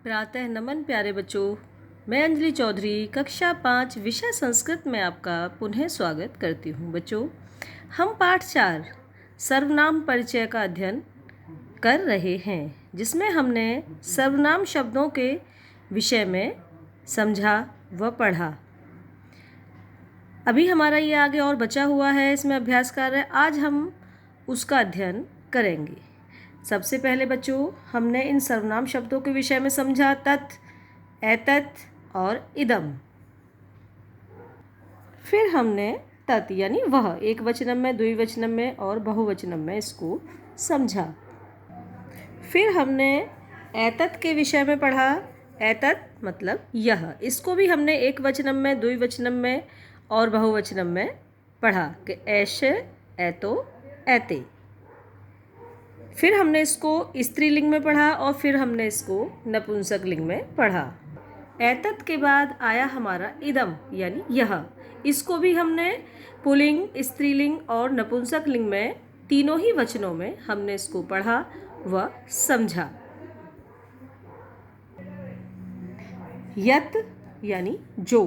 प्रातः नमन प्यारे बच्चों। मैं अंजलि चौधरी कक्षा 5 विषय संस्कृत में आपका पुनः स्वागत करती हूँ। बच्चों, हम पाठ 4 सर्वनाम परिचय का अध्ययन कर रहे हैं, जिसमें हमने सर्वनाम शब्दों के विषय में समझा व पढ़ा। अभी हमारा ये आगे और बचा हुआ है, इसमें अभ्यास कार्य। आज हम उसका अध्ययन करेंगे। सबसे पहले बच्चों, हमने इन सर्वनाम शब्दों के विषय में समझा तत्, एतत् और इदम। फिर हमने तत् यानी वह एक वचनम में, द्विवचनम में और बहुवचनम में इसको समझा। फिर हमने एतत् के विषय में पढ़ा। एतत् मतलब यह, इसको भी हमने एक वचनम में, द्विवचनम में और बहुवचनम में पढ़ा कि ऐश, ऐतो, ऐते। फिर हमने इसको स्त्रीलिंग में पढ़ा और फिर हमने इसको नपुंसक लिंग में पढ़ा। एतत् के बाद आया हमारा इदम यानी यह, इसको भी हमने पुल्लिंग, स्त्रीलिंग और नपुंसक लिंग में तीनों ही वचनों में हमने इसको पढ़ा व समझा। यत् यानी जो,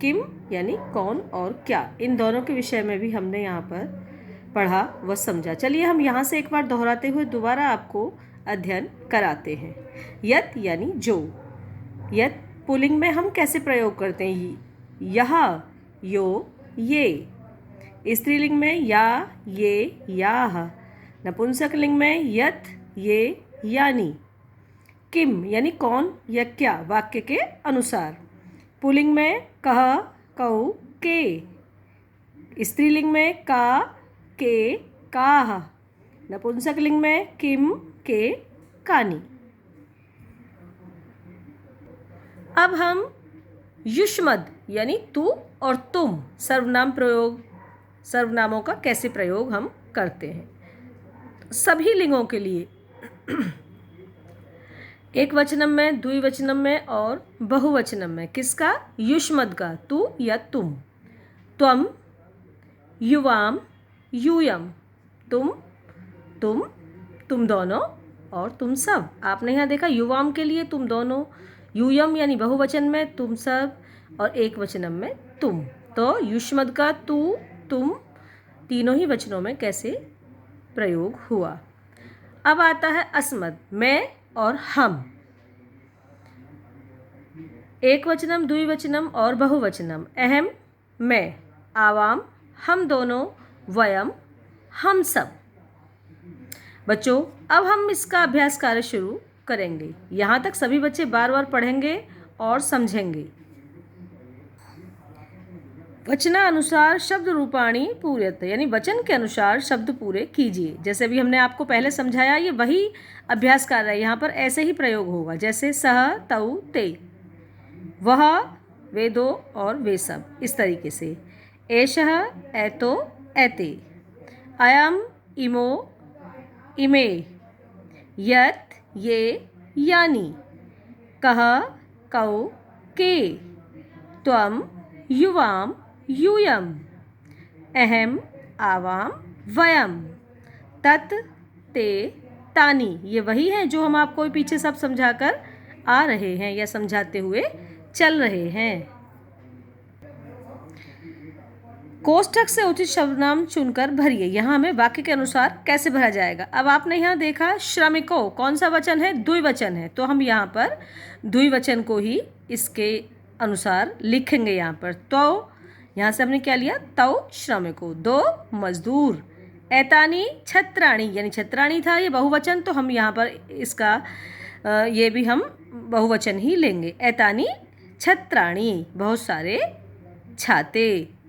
किम यानी कौन और क्या, इन दोनों के विषय में भी हमने यहाँ पर पढ़ा व समझा। चलिए हम यहाँ से एक बार दोहराते हुए दोबारा आपको अध्ययन कराते हैं। यत् यानी जो, यत् पुल्लिंग में हम कैसे प्रयोग करते हैं? यह, यो, ये। स्त्रीलिंग में या, ये, याह। नपुंसक लिंग में यत्, ये, यानी। किम यानी कौन या क्या, वाक्य के अनुसार। पुल्लिंग में कह, कौ, के। स्त्रीलिंग में का, के, काह। नपुंसक लिंग में किम, के, कानी। अब हम युष्मद यानी तू और तुम सर्वनाम प्रयोग, सर्वनामों का कैसे प्रयोग हम करते हैं सभी लिंगों के लिए, एक वचनम में, द्विवचनम में और बहुवचनम में। किसका? युष्मद का, तू या तुम। त्वम, युवाम, यूयम, तुम, तुम दोनों और तुम सब। आपने यहाँ देखा युवाम के लिए तुम दोनों, यूयम यानी बहुवचन में तुम सब और एक वचनम में तुम। तो युष्मद का तू, तुम तीनों ही वचनों में कैसे प्रयोग हुआ। अब आता है अस्मद, मैं और हम। एक वचनम, द्विवचनम और बहुवचनम। अहम, मैं। आवाम, हम दोनों। वयम, हम सब। बच्चों, अब हम इसका अभ्यास कार्य शुरू करेंगे। यहाँ तक सभी बच्चे बार बार पढ़ेंगे और समझेंगे। वचनानुसार शब्द रूपाणी पूर्यत यानी वचन के अनुसार शब्द पूरे कीजिए। जैसे भी हमने आपको पहले समझाया, ये वही अभ्यास कार्य है। यहाँ पर ऐसे ही प्रयोग होगा, जैसे सह, तौ, ते, वह, वे दो और वे सब, इस तरीके से। एषः, एतो, एते। अयम, इमो, इमे। यत्, ये, यानी। कः, कौ, के। त्वम, युवाम, यूयम। अहम, आवाम, वयम। तत्, ते, तानि। ये वही हैं जो हम आपको पीछे सब समझाकर आ रहे हैं या समझाते हुए चल रहे हैं। कोष्ठक से उचित शब्दनाम चुनकर भरिए। यहाँ हमें वाक्य के अनुसार कैसे भरा जाएगा। अब आपने यहाँ देखा श्रमिकों, कौन सा वचन है? द्विवचन है, तो हम यहाँ पर द्विवचन को ही इसके अनुसार लिखेंगे। यहाँ पर तो यहाँ से हमने क्या लिया? तौ श्रमिकों, दो मजदूर। एतानी छत्राणी यानी छत्राणी था ये बहुवचन, तो हम यहाँ पर इसका ये भी हम बहुवचन ही लेंगे। एतानी छत्राणी, बहुत सारे छाते।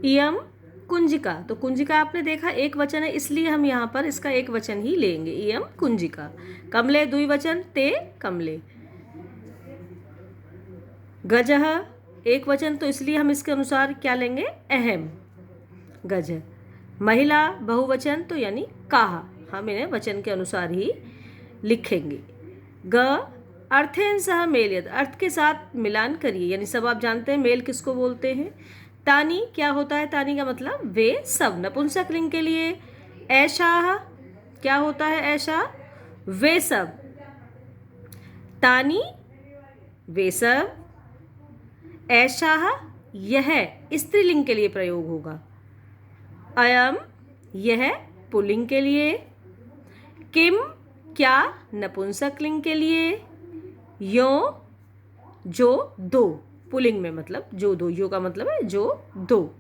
इयम कुंजिका, तो कुंजिका आपने देखा एक वचन है, इसलिए हम यहाँ पर इसका एक वचन ही लेंगे। इयम कुंजिका। कमले द्विवचन, ते कमले। गजः एक वचन, तो इसलिए हम इसके अनुसार क्या लेंगे? अहम, गज। महिला बहुवचन, तो यानी काह, हम इन्हें वचन के अनुसार ही लिखेंगे। ग अर्थेन सह मेलयत, अर्थ के साथ मिलान करिए, यानी सब आप जानते हैं मेल किसको बोलते हैं। तानी क्या होता है? तानी का मतलब वे सब, नपुंसक लिंग के लिए। ऐशा क्या होता है? ऐशा वे सब, तानी वे सब, ऐसा यह स्त्रीलिंग के लिए प्रयोग होगा, अयम यह पुल्लिंग के लिए, किम क्या नपुंसकलिंग के लिए, यो जो दो, पुल्लिंग में मतलब जो दो, यो का मतलब है जो दो।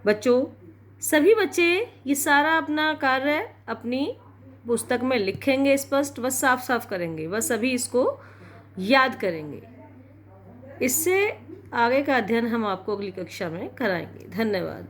बच्चों, सभी बच्चे ये सारा अपना कार्य अपनी पुस्तक में लिखेंगे, स्पष्ट बस साफ साफ करेंगे, बस सभी इसको याद करेंगे। इससे आगे का अध्ययन हम आपको अगली कक्षा में कराएंगे। धन्यवाद।